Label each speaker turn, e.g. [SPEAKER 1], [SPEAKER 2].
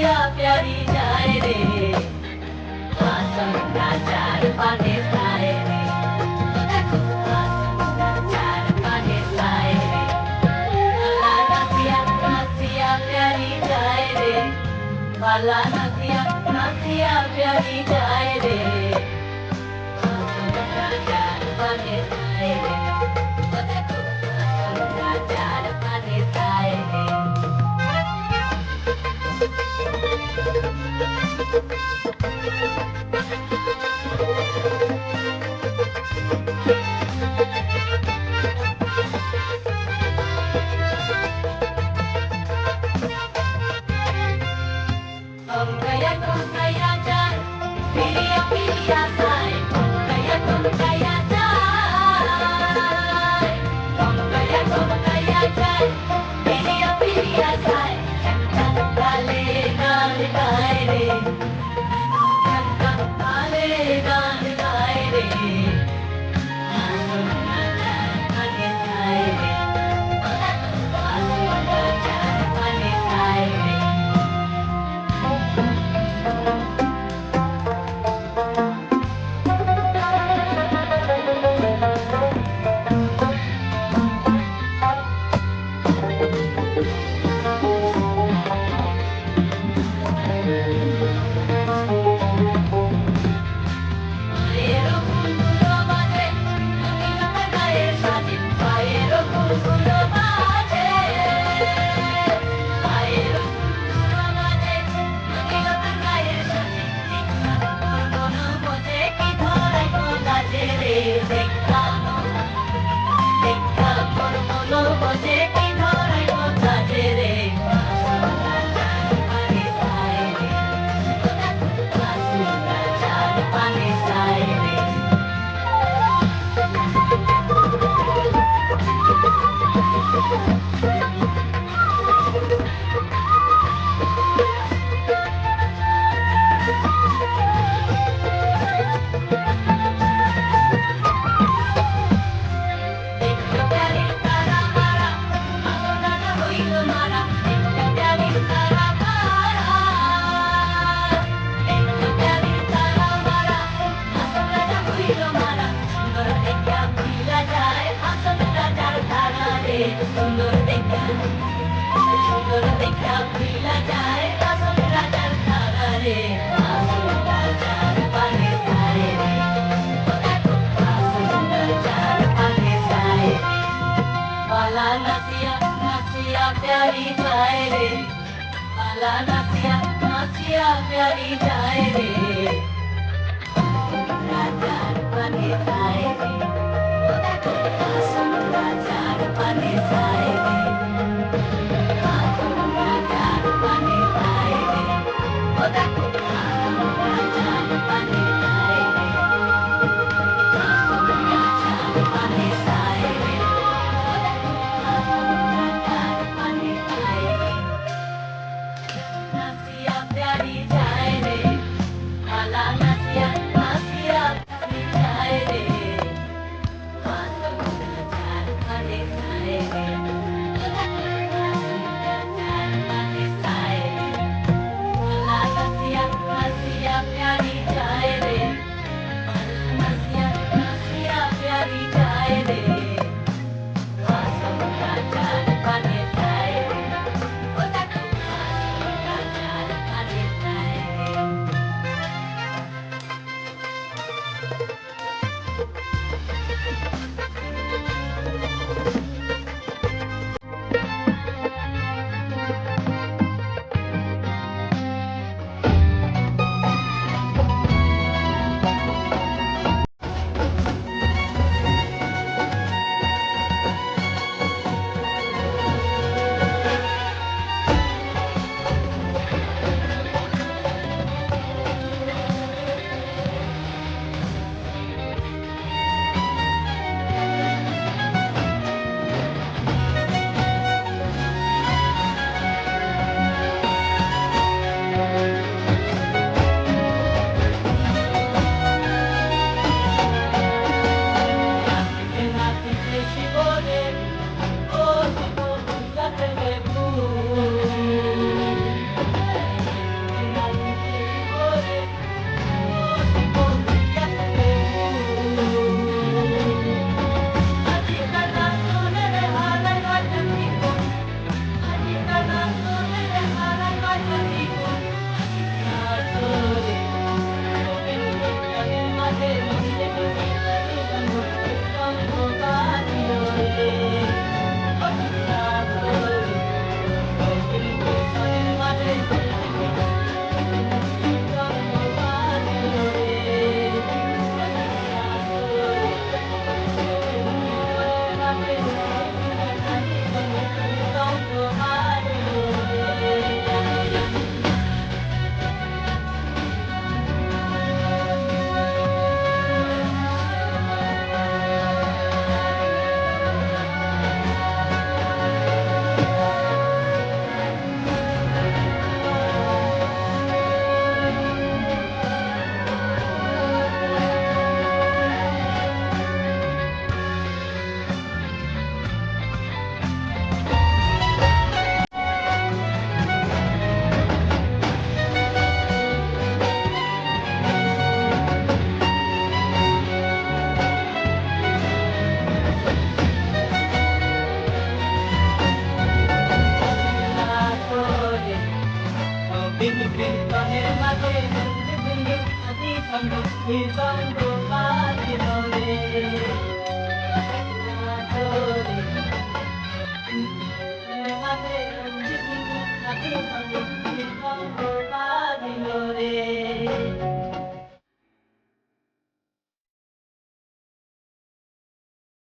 [SPEAKER 1] नासिया प्यारी जाए रे आसुंदा चार पाने साए रे देखो आसुंदा चार पाने साए रे बाला नासिया नासिया प्यारी जाए रे बाला नासिया नासिया प्यारी जाए रे आसुंदा चार पाने साए रे देखो आसुंदा चार पाने साए रे Om kaya jai, piriya piriya sai. Om kaya jai. Om kaya jai, piriya piriya sai. Chanta kale gaan gaye re, chanta kale gaan gaye re. Aasuna jai pane saye re, aasuna jai pane saye re. प्यारी जाए रे बाला नासिया नासिया प्यारी जाए रे चार पाने साए रे आसुंदा चार पाने साए रे आसुंदा चार पाने साए रे आसुंदा चार पाने साए रे आसुंदा चार पाने साए रे नासिया प्यारी जाए रे बाला नासिया नासिया प्यारी जाए रे ibang kumatinore Natore Ate, ang jiging natin ang